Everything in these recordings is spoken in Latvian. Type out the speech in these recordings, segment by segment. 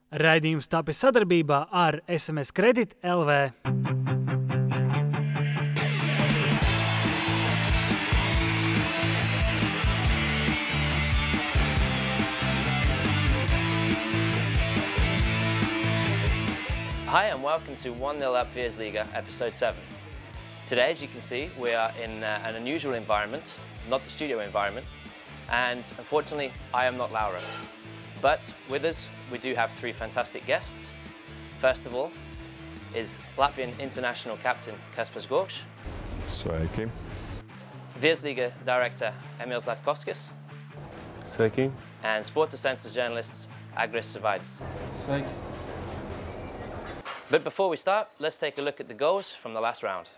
Raidījums tapis sadarbībā ar SMS Kredit LV. Hi and welcome to 1-0 Up Veersliga episode 7. Today, as you can see, we are in an unusual environment, not the studio environment, and unfortunately I am not Laura. But with us we do have three fantastic guests. First of all is Latvian international captain Kaspars Gorkšs. Sveiki. Veersliga director Emils Latkovskis. Sveiki. And Sporta Centres journalists Agris Savvaidis. Sveiki. But before we start, let's take a look at the goals from the last round.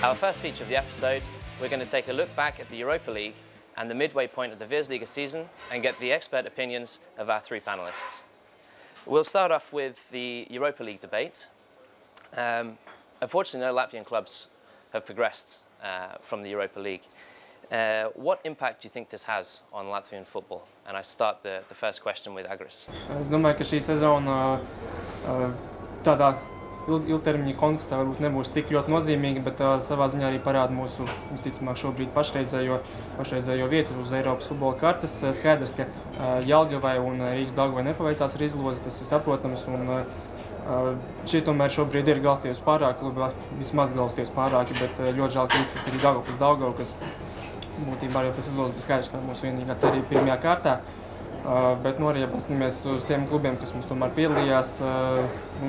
Our first feature of the episode, we're going to take a look back at the Europa League and the midway point of the Veersliga season and get the expert opinions of our three panellists. We'll start off with the Europa League debate. Unfortunately, no Latvian clubs have progressed from the Europa League. What impact do you think this has on Latvian football? And I start the first question with Agris. Es domāju, ka šī sezona tādā ilgtermiņa kontekstā varbūt nebūs tik ļoti nozīmīga, bet savā ziņā arī parāda mūsu, visticamāk, šobrīd pašreizējo vietu uz Eiropas futbola kartes. Skaidrs, ka Jelgavai un Rīgas Daugavai nepaveicās ar izlozi, tas ir saprotams, un šie tomēr šobrīd ir galstīvas pārāki, vismaz galstīvas pārāki, bet ļoti žēl, ka izskata arī Daugava, kas būtībā jau pēc izlozes bija skaidrs, ka mūsu vienīgā cerība pirmajā kārtā. Bet, arī, ja paskatāmies uz tiem klubiem, kas mums tomēr piedalījās,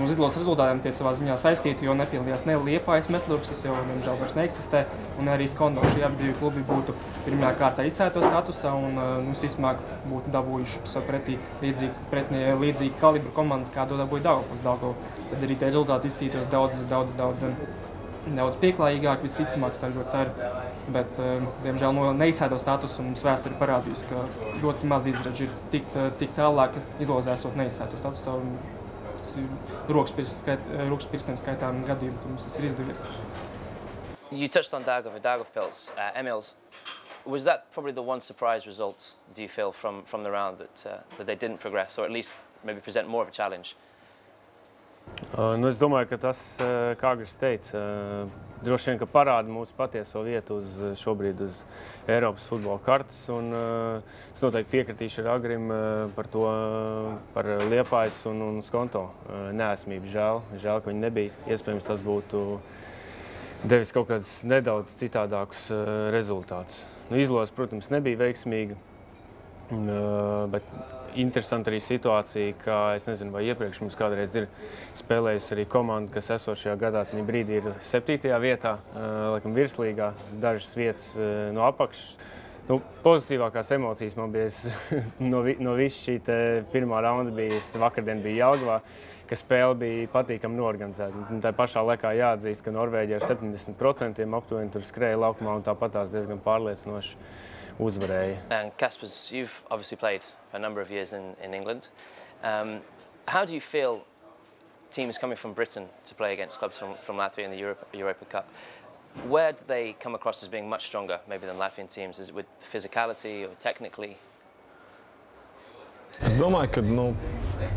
uz izlases rezultātiem tie savā ziņā saistīti, jo nepiedalījās ne Liepājas Metlurgs, kas jau, diemžēl, vairs neeksistē, un arī Skondo. Šie abi divi klubi būtu pirmajā kārtā izsēto statusā un, visticamāk, būtu dabūjuši pretī līdzīgi kalibru komandas, kā to dabūja Daugavpils Daugavu. Tad arī tie rezultāti izstītos daudz pieklājīgāk, visticamāk, tā ļoti ceru. Bet, diemžēl, no neizsēto statusu mums vēsture parādījusi, ka ļoti maz izredzi ir tik tālāk izlozē esot neizsēto statusā. Rokas pirkstiem skaitām gadījumu, ka mums tas ir izdevies. You touched on Daugavpils, Emils. Was that probably the one surprise result, do you feel, from the round that they didn't progress, or at least maybe present more of a challenge? Es domāju, ka tas, kā Agris teica, droši vien, ka parāda mūsu patieso vietu šobrīd uz Eiropas futbola kartes. Un es noteikti piekritīšu ar Agrim par to, par Liepājas un Skonto neesmību. Žēl, ka viņi nebija. Iespējams, tas būtu devis kaut kādus nedaudz citādākus rezultātus. Izlozes, protams, nebija veiksmīga, bet interesanti arī situācija, ka es nezinu, vai iepriekš mums kādreiz ir spēlējusi arī komanda, kas esošajā gadā brīdī ir 7. vietā, laikam virslīgā, dažas vietas no apakšas. Pozitīvākās emocijas man bija no visu šī pirmā raunda bija, vakardien bija Jelgavā, ka spēle bija patīkami norganizēta. Tā pašā laikā jāatzīst, ka Norvēģija ar 70% aptuveni tur skrēja laukumā un tāpatās diezgan pārliecinoši uzvarēja. And Kaspers, you've obviously played a number of years in England. How do you feel teams coming from Britain to play against clubs from Latvia in the Europa Cup? Where do they come across as being much stronger, maybe than Latvian teams? Is it with physicality or technically? Es domāju, ka,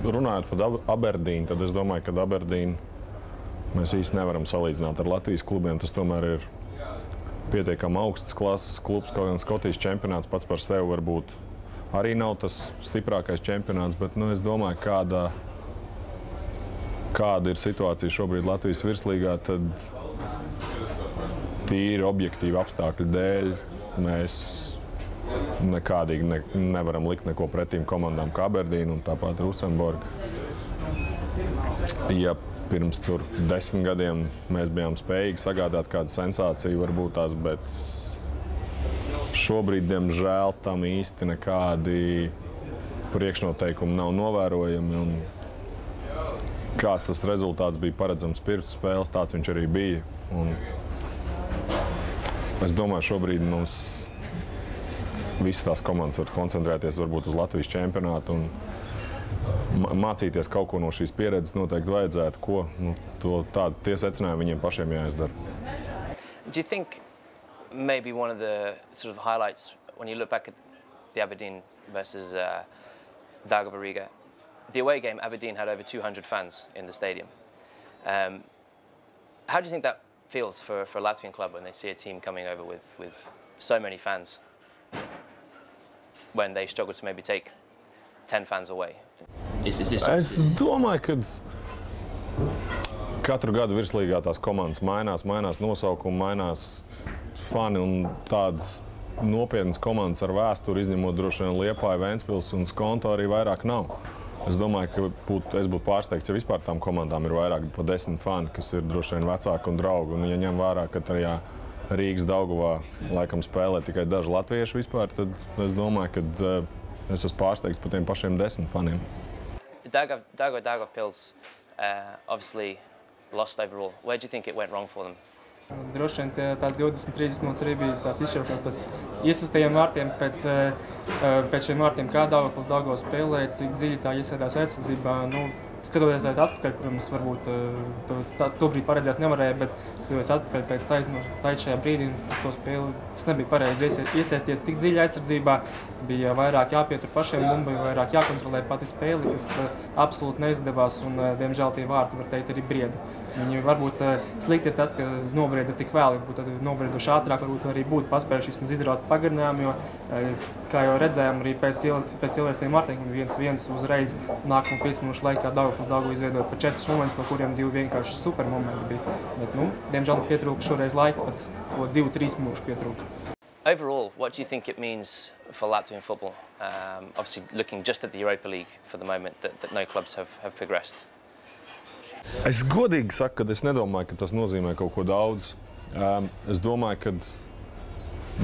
runājot par Aberdīnu, tad es domāju, ka Aberdīnu mēs īsti nevaram salīdzināt ar Latvijas klubiem. Tas tomēr ir pietiekami augsts klases klubs, kaut gan Skotijas čempionāts pats par sevi varbūt arī nav tas stiprākais čempionāts, bet es domāju, kāda ir situācija šobrīd Latvijas virslīgā, tad tīri objektīvi apstākļu dēļ mēs nekādīgi nevaram likt neko pretīm komandām kā Aberdīna un tāpat Rosenborg. Ja pirms 10 gadiem mēs bijām spējīgi sagādāt kādu sensāciju, varbūt tās, bet šobrīd, diemžēl, tam īsti nekādi priekšnoteikumi nav novērojami. Un kāds tas rezultāts bija paredzams pirms spēles, tāds viņš arī bija. Un es domāju, šobrīd mums visas tās komandas var koncentrēties varbūt uz Latvijas čempionātu un mācīties kaut ko no šīs pieredzes noteikti vajadzētu, tie secinājumi viņiem pašiem jāizdara. Do you think maybe one of the sort of highlights when you look back at the Aberdeen versus Daugava Riga, the away game, Aberdeen had over 200 fans in the stadium. How do you think that feels for a Latvian club when they see a team coming over with so many fans, when they struggle to maybe take 10 fans away? Es domāju, ka katru gadu virslīgā tās komandas mainās nosaukumi, mainās fani un tādas nopietnas komandas ar vēsturi, izņemot droši vien Liepāju, Ventspils un Skonto arī vairāk nav. Es domāju, ka es būtu pārsteigts, ja vispār tām komandām ir vairāk pa 10 fani, kas ir droši vien vecāki un draugi. Un ja ņem vērā, ka tajā Rīgas Daugavā laikam spēlē tikai daži latvieši vispār, tad es domāju, ka es esmu pārsteigts par tiem pašiem 10 faniem. Daugavpils obviously lost overall. Where do you think it went wrong for them? Droši vien tās 20-30 minūtes arī bija tās izšķiršanas pēc iesastajiem vārtiem, pēc šiem vārtiem, kā Daugavpils Daugava spēlēja, cik dziļi tā iesēdās aizsardzībā. Skatoties atpakaļ, protams, varbūt to brīdi paredzēt nevarēja, bet skatoties atpakaļ pēc tā šajā brīdī, to spēli, tas nebija pareizi iesaisties tik dziļi aizsardzībā, bija vairāk jāpietur pašiem bumbai, vairāk jākontrolē pati spēli, kas absolūti neizdevās un, diemžēl, tie vārti, var teikt, arī brieda. Viņi varbūt slikti ir tas, ka nobrieda tik vēl, būtu nobrieduši ātrāk, varbūt arī būtu paspējuši vismaz izraut pagarinājumu, jo, kā jau redzējām, arī pēc ielaistiem vārtiem 1-1 uzreiz nākamo 5 minūšu laikā Daugavpils Daugava izveidoja pa 4 momentus, no kuriem 2 vienkārši super momenti bija. Bet, diemžēl pietrūka šoreiz laika, pat to 2-3 minūšu pietrūka. Overall, what do you think it means for Latvian football? Obviously, looking just at the Europa League for the moment, that no clubs have progressed. Es godīgi saku, ka es nedomāju, ka tas nozīmē kaut ko daudz. Es domāju, ka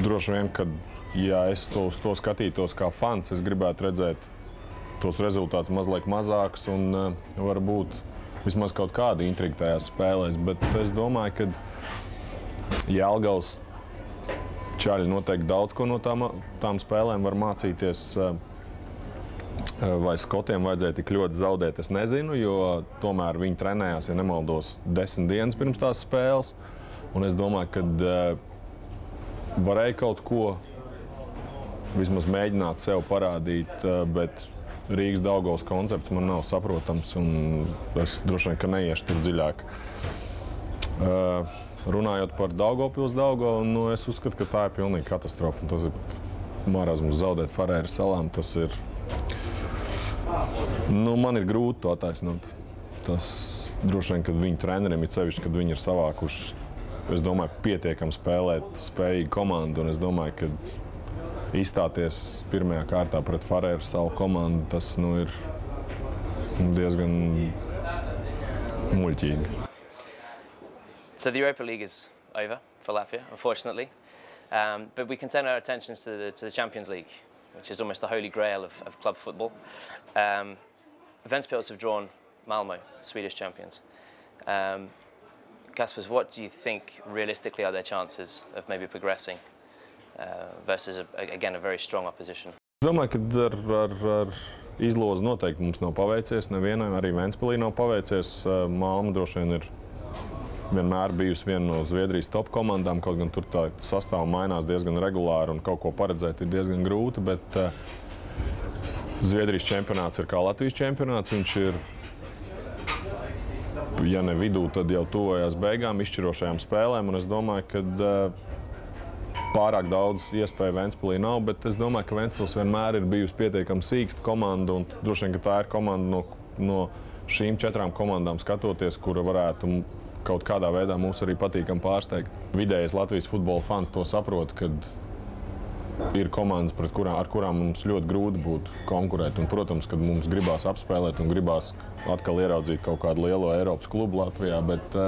droši vien, kad ja es uz to skatītos kā fans, es gribētu redzēt tos rezultātus mazliet mazākus un varbūt vismaz kaut kāda intriga tajās spēlēs. Bet es domāju, ka Jelgavas čaļi noteikti daudz ko no tām spēlēm var mācīties. Vai skotiem vajadzēja tik ļoti zaudēt, es nezinu, jo tomēr viņi trenējās, ja nemaldos, 10 dienas pirms tās spēles. Un es domāju, ka varēja kaut ko vismaz mēģināt sev parādīt, bet Rīgas Daugavas koncepts man nav saprotams, un es droši vien, ka neiešu tur dziļāk. Runājot par Daugavpils Daugavu, es uzskatu, ka tā ir pilnīga katastrofa. Tas ir marazms zaudēt Farēru salām, tas ir... man ir grūti to attaisnot. Tas droši vien, kad viņu treneriem ir sevišķi, kad viņi ir savākuši, es domāju, pietiekami spēlēt spējīgu komandu, un es domāju, ka izstāties pirmajā kārtā pret Farēru salu komandu, tas ir diezgan muļķīgi. So the Europa League is over for Latvia, unfortunately, but we can turn our attentions to the Champions League, which is almost the holy grail of club football. Ventspils have drawn Malmö, Swedish champions. Kaspars, what do you think realistically are their chances of maybe progressing versus, again, a very strong opposition? Es domāju, ka ar izlozi noteikti mums nav paveicies. Nevienam arī Ventspilī nav paveicies. Malmö droši vien ir vienmēr bijusi viena no Zviedrijas top komandām, kaut gan tur tā sastāva mainās diezgan regulāri un kaut ko paredzēt ir diezgan grūti, bet Zviedrijas čempionāts ir kā Latvijas čempionāts. Viņš ir, ja ne vidū, tad jau tuvojās beigām, izšķirošajām spēlēm, un es domāju, ka pārāk daudz iespēju Ventspilī nav, bet es domāju, ka Ventspils vienmēr ir bijusi pietiekami sīksta komanda, un droši vien, ka tā ir komanda no šīm 4 komandām skatoties, kura varētu kaut kādā veidā mūs arī patīkami pārsteigt. Vidējais Latvijas futbola fans to saprot, kad ir komandas, ar kurām mums ļoti grūti būtu konkurēt. Un, protams, kad mums gribās apspēlēt un gribās atkal ieraudzīt kaut kādu lielo Eiropas klubu Latvijā, bet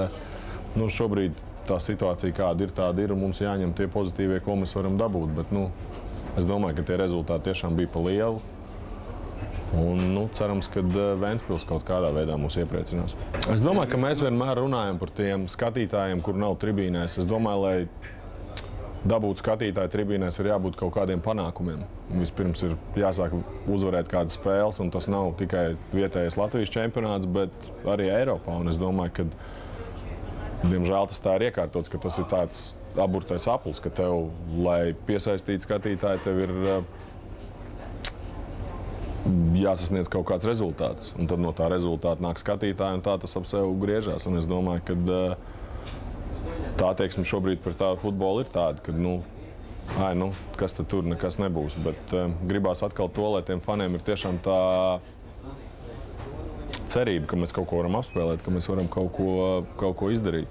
šobrīd tā situācija kāda ir, un mums jāņem tie pozitīvie, ko mēs varam dabūt. Bet es domāju, ka tie rezultāti tiešām bija pa lielu. Un cerams, ka Ventspils kaut kādā veidā mūs iepriecinās. Es domāju, ka mēs vienmēr runājam par tiem skatītājiem, kur nav tribīnēs. Es domāju, lai dabūtu skatītāju tribīnēs, ir jābūt kaut kādiem panākumiem. Vispirms ir jāsāk uzvarēt kādas spēles, un tas nav tikai vietējais Latvijas čempionāts, bet arī Eiropā. Un es domāju, ka, diemžēl, tas tā ir iekārtots, ka tas ir tāds aburtais aplis, ka tev, lai piesaistītu skatītāju, tev ir jāsasniedz kaut kāds rezultāts, un tad no tā rezultāta nāk skatītāji, un tā tas ap sevi griežās. Un es domāju, ka tā attieksme šobrīd par tādu futbolu ir tāda, ka, kas tad tur nekas nebūs. Bet gribās atkal to, lai tiem faniem ir tiešām tā cerība, ka mēs kaut ko varam apspēlēt, ka mēs varam kaut ko izdarīt.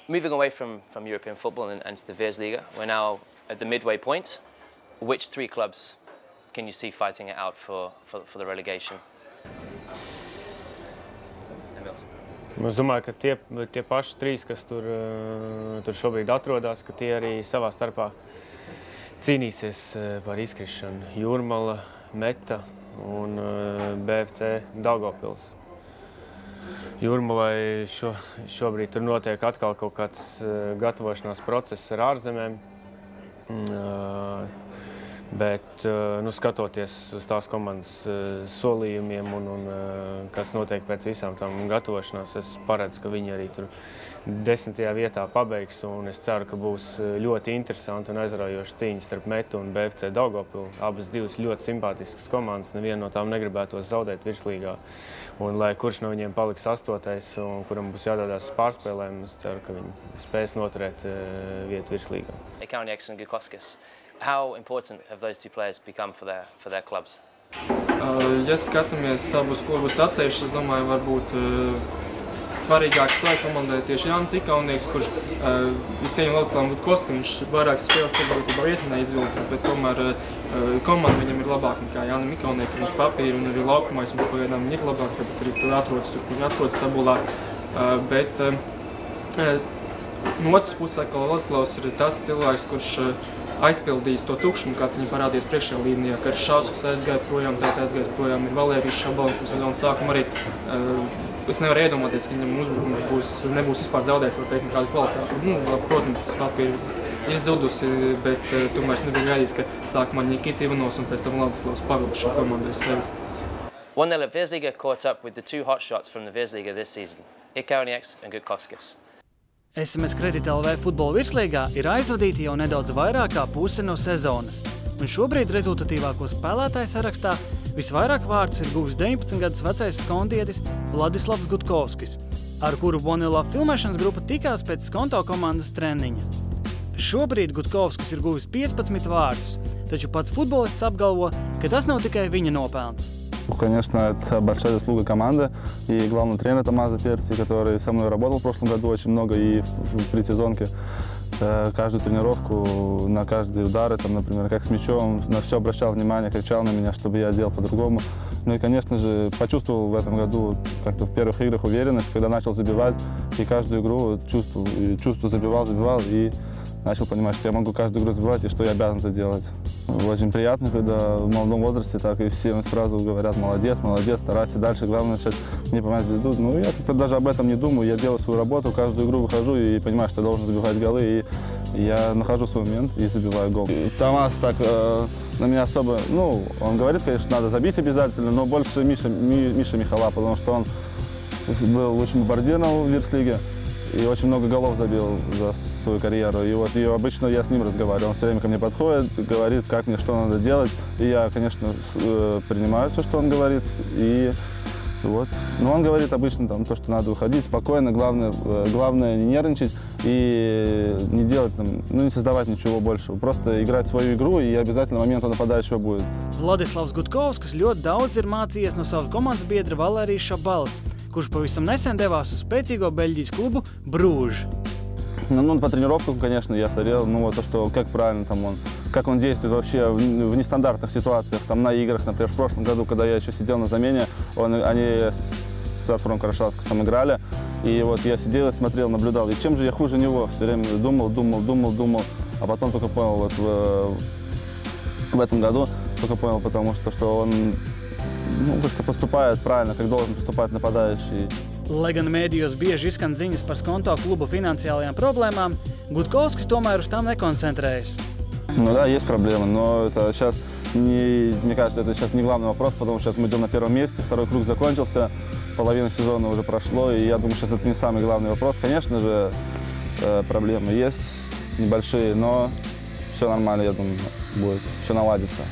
Moving away from European football and to the Versliga, we're now at the midway point. Which 3 clubs can you see fighting it out for the relegation? Es domāju, ka tie paši 3, kas tur šobrīd atrodas, ka tie arī savā starpā cīnīsies par izkrišanu. Jūrmala, Meta un BFC Daugavpils. Jūrmalai šobrīd tur notiek atkal kaut kāds gatavošanās process ar ārzemēm. Bet, skatoties uz tās komandas solījumiem un kas notiek pēc visām tām gatavošanās, es paredzu, ka viņi arī tur 10. vietā pabeigs, un es ceru, ka būs ļoti interesanti un aizraujoši cīņas starp Metu un BFC Daugavpilu. Abas divas ļoti simpātiskas komandas, neviena no tām negribētos zaudēt virslīgā. Un lai kurš no viņiem paliks 8. un kuram būs jādodās pārspēlēm, es ceru, ka viņi spēs noturēt vietu virslīgā. Kaunieks un Gukoskis. How important have those 2 players become for their clubs? Ja skatāmies abus klubus atsevišķi, es domāju, varbūt svarīgāks savai komandai tieši Jānis Ikaunieks, kurš es cieņu Vladislavam Gutkovskim, viņš vairākas spēles sabiedrībā vietinē izvilcis, bet tomēr komanda viņam ir labāka nekā Jānim Ikauniekam uz papīra, un arī laukumā vismaz pagaidām ir labāk, tāpēc arī tur atrodas tur, kur atrodas tabulā. Bet no otras puses, ka Vladislavs ir tas cilvēks, kurš aizpildījis to tukšumu, kāds viņam parādījis priekšējā līmenī. Ka Šauskas aizgāja projām, tagad aizgājis projām, ir Valērijas Šabalins, kurš sezonas sākumā arī es nevaru iedomāties, ka viņam uzbrukums nebūs vispār zaudējis, var teikt, nekādu kvalitāti. Protams, papīra ir zudusi, bet tomēr es nebiju gaidījis, ka sākumā Nikita Ivanovs un pēc tam Vladislavs pavilda šo komandu aiz sevis. 1-0 at Virsliga caught up with the two hotshots from the Virsliga this season, Ikaunieks and Gutkovskis. SMS Kredit LV futbola virslīgā ir aizvadīti jau nedaudz vairāk kā puse no sezonas, un šobrīd rezultatīvāko spēlētāju sarakstā visvairāk vārdus ir guvis 19 gadus vecais skontietis Vladislavs Gutkovskis, ar kuru 1-0 filmēšanas grupa tikās pēc Skonto komandas treniņa. Šobrīd Gutkovskis ir guvis 15 vārdus, taču pats futbolists apgalvo, ka tas nav tikai viņa nopelns. Конечно, это большая заслуга команды и главный тренер Томазо Перти, который со мной работал в прошлом году очень много и в предсезонке. Каждую тренировку, на каждые удары, там, например, как с мячом, на все обращал внимание, кричал на меня, чтобы я делал по-другому. Ну и, конечно же, почувствовал в этом году как-то в первых играх уверенность, когда начал забивать, и каждую игру чувствую забивал, и начал понимать, что я могу каждую игру забивать и что я обязан это делать. Очень приятно, когда в молодом возрасте так и все сразу говорят: молодец, молодец, старайся дальше, главное сейчас не поймать звезду. Ну, я как-то даже об этом не думаю, я делаю свою работу, каждую игру выхожу и понимаю, что я должен забивать голы, и я нахожу свой момент и забиваю гол. Томас так на меня особо, ну, он говорит, конечно, надо забить обязательно, но больше Миша Михала, потому что он был лучшим бомбардиром в Вирслиге и очень много голов забил за свою карьеру. И вот обычно я с ним разговариваю. Он все время ко мне подходит, говорит, как мне, что надо делать. И я, конечно, принимаю все, что он говорит. И вот. Но он говорит обычно там, то, что надо уходить спокойно. Главное не нервничать и не делать, там, ну, не создавать ничего большего. Просто играть свою игру, и обязательно момент нападающего будет. Vladislavs Gutkovskis ļoti daudz ir mācījies no savas komandas biedra Valērijas Šabalis, kurš pavisam nesen devās uz spēcīgo Beļģijas klubu Bruges. Ну, по тренировкам, конечно, я смотрел, ну, вот то, что, как правильно там он, как он действует вообще в нестандартных ситуациях, там, на играх, например, в прошлом году, когда я еще сидел на замене, они с Артуром Карашаускасом играли, и вот я сидел и смотрел, наблюдал, и чем же я хуже него, все время думал, а потом только понял, вот в этом году, только понял, потому что он, ну, как-то поступает правильно, как должен поступать нападающий. Lai gan mēdījos bieži izskan ziņas par Skonto kluba finansiālajām problēmām, Gutkovskis tomēr uz tām nekoncentrējas. Ну да, есть проблемы, но это сейчас, мне кажется, это сейчас не главный вопрос, потому что сейчас мы идем на первом месте, второй круг закончился, половина сезона уже прошло, и я думаю, сейчас это не самый главный вопрос. Конечно же, проблемы есть небольшие, но все нормально, я думаю, будет, все наладится.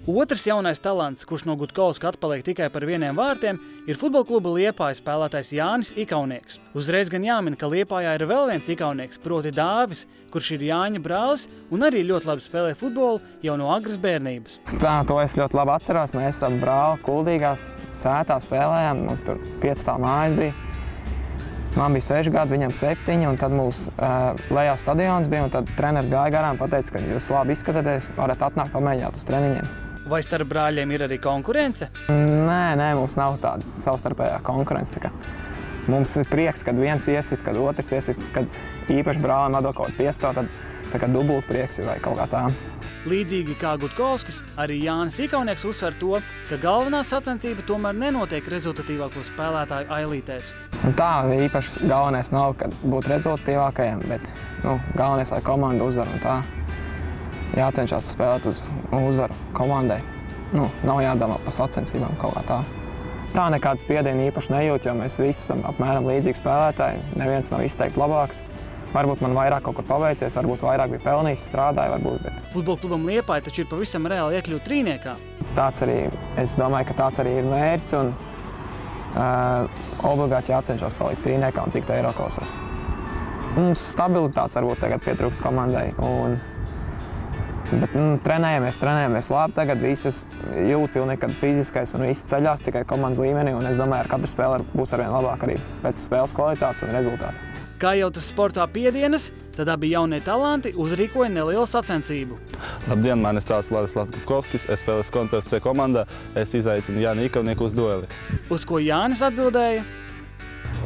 Otrs jaunais talants, kurš no Gutkovska atpaliek tikai par 1 vārtiem, ir futbola kluba Liepāja spēlētājs Jānis Ikaunieks. Uzreiz gan jāmin, ka Liepājā ir vēl viens Ikaunieks, proti Dāvis, kurš ir Jāņa brālis un arī ļoti labi spēlē futbolu jau no agras bērnības. Tā, to es ļoti labi atceros. Mēs ar brāli Kuldīgā sētā spēlējām, mums tur 5 mājas bija. Man bija 6 gadi, viņam 7, un tad mūs lejā stadions bija, un tad treneris gāja garām, pateica, ka jūs labi izskatāties, varat atnākt pamēģināt uz treniņiem. Vai starp brāļiem ir arī konkurence? Nē, mums nav tāda savstarpējā konkurence. Mums ir prieks, kad viens iesit, kad otrs iesit, kad īpaši brālim atdod kaut kādu piespēli, tad dubult prieks ir vai kaut kā tā. Līdzīgi kā Gutkovskis, arī Jānis Ikaunieks uzsver to, ka galvenā sacensība tomēr nenotiek rezultatīvāko spēlētāju ailītēs. Un tā īpaši galvenais nav, kad būt rezultatīvākajiem, bet galvenais, lai komanda uzvar un tā. Jācenšas spēlēt uz uzvaru komandai. Nav jādomā par sacensībām kaut kā tā. Tā nekāda spiediena īpaši nejūt, jo mēs visi esam apmēram līdzīgi spēlētāji. Neviens nav izteikti labāks. Varbūt man vairāk kaut kur paveicies, varbūt vairāk bija pelnījis, strādāja, varbūt. Bet... Futbola klubam Liepāja taču ir pavisam reāli iekļūt trīniekā. Es domāju, ka tāds arī ir mērķis un obligāti jācenšas palikt trīniekā un tikt Eirokausās. Mums stabilitātes varbūt tagad pietrūkst komandai. Un Bet trenējamies labi. Tagad visas jūt pilnīgi, kad fiziskais un viss ceļās tikai komandas līmenī. Un es domāju, ar katru spēli būs arvien labāk arī pēc spēles kvalitātes un rezultātu. Kā jau tas sportā piedienas, tad abi jaunie talanti uzrīkoja nelielu sacensību. Labdien, mani sauc Vladislavs Gutkovskis, es spēlēju Skonto FC komandā, es izaicinu Jāni Ikavnieku uz dueli. Uz ko Jānis atbildēja?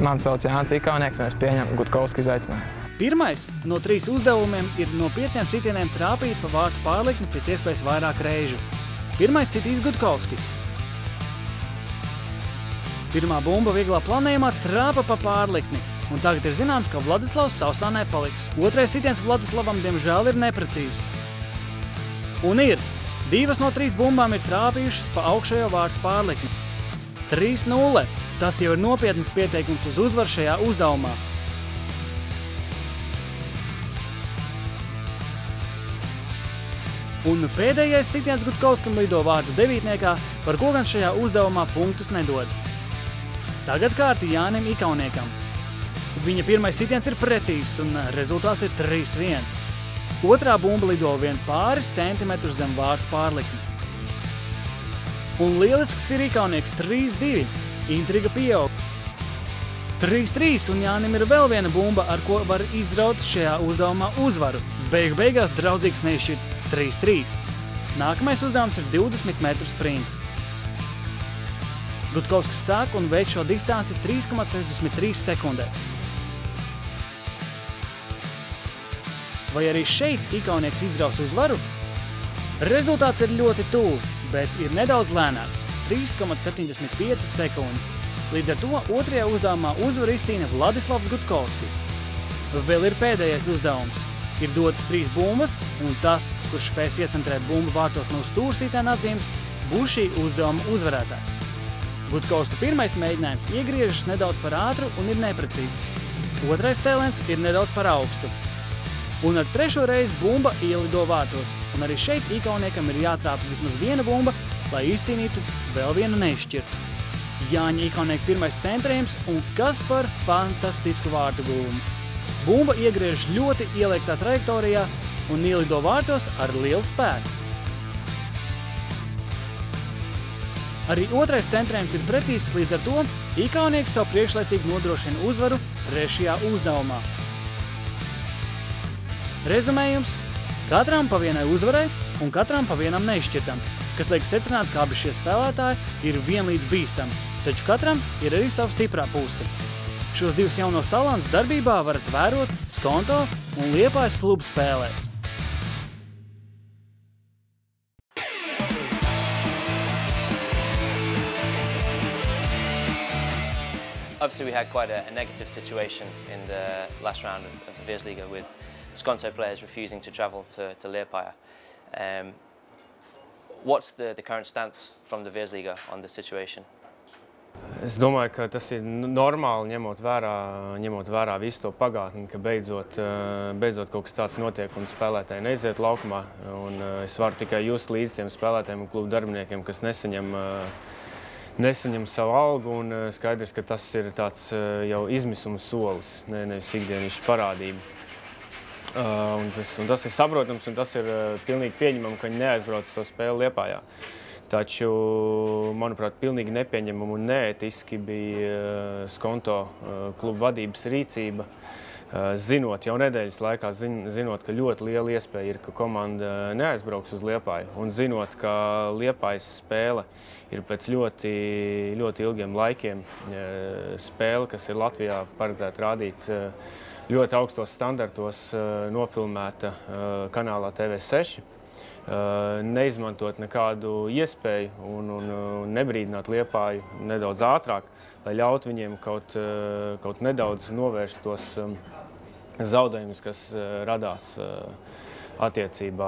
Mani sauc Jānis Ikavnieks un es pieņemu Gutkovska izaicinājumu. Pirmais no 3 uzdevumiem ir no 5 sitieniem trāpīt pa vārtu pārlikni pēc iespējas vairāk reižu. Pirmais sitīs Gutkovskis. Pirmā bumba vieglā planējumā trāpa pa pārlikni, un tagad ir zināms, ka Vladislavs sausā nepaliks. Otrais sitiens Vladislavam diemžēl ir neprecīzs. Un ir 2 no 3 bumbām ir trāpījušas pa augšējo vārtu pārlikni. 3-0. Tas jau ir nopietnas pieteikums uz uzvaru šajā uzdevumā. Un pēdējais sitiens Gutkovskam lido vārtu devītniekā, par ko gan šajā uzdevumā punktus nedod. Tagad kārti Jānim Ikavniekam. Viņa pirmais sitiens ir precīzs un rezultāts ir 3-1. Otrā bumba lido vien pāris centimetrus zem vārtu pārlikni. Un lielisks ir Ikavnieks 3-2. Intriga pieaug. 3-3 un Jānim ir vēl viena bumba, ar ko var izraut šajā uzdevumā uzvaru. Beigās draudzīgs neizšķirts 3-3. Nākamais uzdevums ir 20 metru sprints. Gutkovskis sāk un veic šo distanci 3,63 sekundēs. Vai arī šeit Ikavnieks izraus uzvaru? Rezultāts ir ļoti tuvu, bet ir nedaudz lēnāks – 3,75 sekundes. Līdz ar to otrajā uzdevumā uzvaru izcīna Vladislavs Gutkovskis. Vēl ir pēdējais uzdevums. Ir dotas 3 bumbas, un tas, kurš spēs iecentrēt bumbu vārtos no stūrsītēna atzīmes, būs šī uzdevuma uzvarētājs. Gutkovska pirmais mēģinājums iegriežas nedaudz par ātru un ir neprecīzs. Otrais cēliens ir nedaudz par augstu. Un ar trešo reizi bumba ielido vārtos, un arī šeit Ikavniekam ir jātrāpa vismaz viena bumba, lai izcīnītu vēl vienu neizšķirtu. Jāņa Ikavnieka pirmais centrējums un kas par fantastisku vārtu gūmu. Bumba iegriežas ļoti ieliektā trajektorijā un ielido vārtos ar lielu spēku. Arī otrais centrējums ir precīzs, līdz ar to Ikavnieks savu priekšlaicīgi nodrošina uzvaru trešajā uzdevumā. Rezumējums – katram pa vienai uzvarai un katram pa vienam neizšķirtam, kas liek secināt, ka abi šie spēlētāji ir vienlīdz bīstami, taču katram ir arī sava stiprā puse. Šos 2 jaunos talantus darbībā varat vērot Skonto un Liepājas klubu spēlēs. Obviously, we had quite a negative situation in the last round of the Versliga with Skonto players refusing to travel to Liepāja. What's the current stance from the Versliga on this situation? Es domāju, ka tas ir normāli, ņemot vērā visu to pagātni, ka beidzot kaut kas tāds notiek un spēlētāji neiziet laukumā. Un es varu tikai just līdz tiem spēlētājiem un klubu darbiniekiem, kas nesaņem savu algu, un skaidrs, ka tas ir tāds jau izmisuma solis, nevis ikdienišķa parādība. Un tas ir saprotams, un tas ir pilnīgi pieņemami, ka viņi neaizbrauc to spēli Liepājā. Taču, manuprāt, pilnīgi nepieņemama un neētiski bija Skonto klubu vadības rīcība, zinot jau nedēļas laikā, zinot, ka ļoti liela iespēja ir, ka komanda neaizbrauks uz Liepāju, un zinot, ka Liepājas spēle ir pēc ļoti ilgiem laikiem spēle, kas ir Latvijā paredzēta rādīt ļoti augstos standartos, nofilmēta kanālā TV6. Neizmantot nekādu iespēju un nebrīdināt Liepāju nedaudz ātrāk, lai ļautu viņiem kaut nedaudz novērst tos zaudējumus, kas radās attiecībā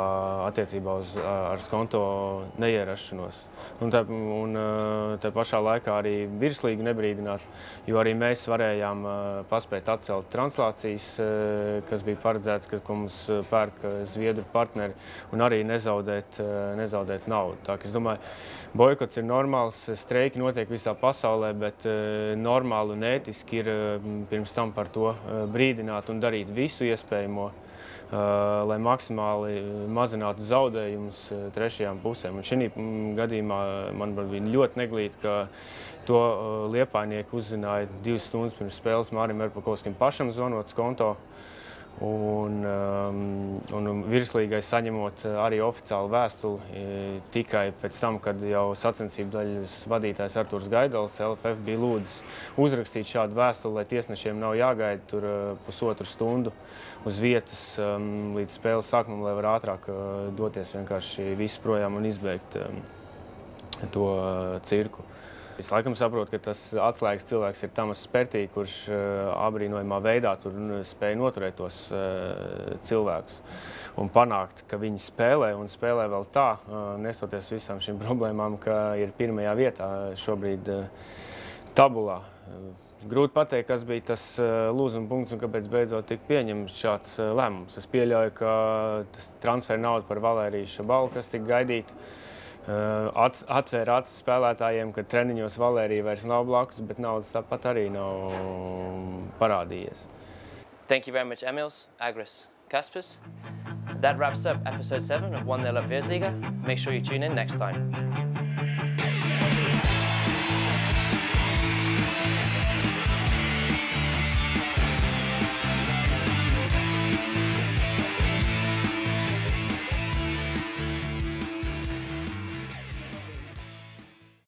ar Skonto neierašanos. Un tā pašā laikā arī virslīgu nebrīdināt, jo arī mēs varējām paspēt atcelt translācijas, kas bija paredzēts, ko mums pērk Zviedru partneri, un arī nezaudēt naudu. Tā ka es domāju, boikots ir normāls, streiki notiek visā pasaulē, bet normāli un ētiski ir pirms tam par to brīdināt un darīt visu iespējamo, lai maksimāli mazinātu zaudējumus trešajām pusēm. Un šī gadījumā man bija ļoti neglīti, ka to Liepājnieki uzzināja 2 stundas pirms spēles Mārim Erpakovskim pašam zvanot Skonto. Un virslīgai saņemot arī oficiālu vēstuli tikai pēc tam, kad jau sacensību daļas vadītājs Arturs Gaidals LFF bija lūdzis uzrakstīt šādu vēstuli, lai tiesnešiem nav jāgaida tur pusotru stundu uz vietas līdz spēles sākumam, lai var ātrāk doties vienkārši visi projām un izbeigt to cirku. Es laikam saprotu, ka tas atslēgas cilvēks ir Tamas Spertī, kurš abrīnojamā veidā tur spēja noturēt tos cilvēkus un panākt, ka viņi spēlē un spēlē vēl tā, nestoties visām šīm problēmām, ka ir pirmajā vietā šobrīd tabulā. Grūti pateikt, kas bija tas lūzuma punkts un kāpēc beidzot tika pieņemts šāds lēmums. Es pieļauju, ka tas transfer nauda par Valēriju Šabalu, kas tika gaidīta, atvēra acis spēlētājiem, ka treniņos Valērija vairs nav blakus, bet naudas tāpat arī nav parādījies. Thank you very much, Emils, Agris, Kaspers. That wraps up episode 7 of 1-0 Up Versliga. Make sure you tune in next time.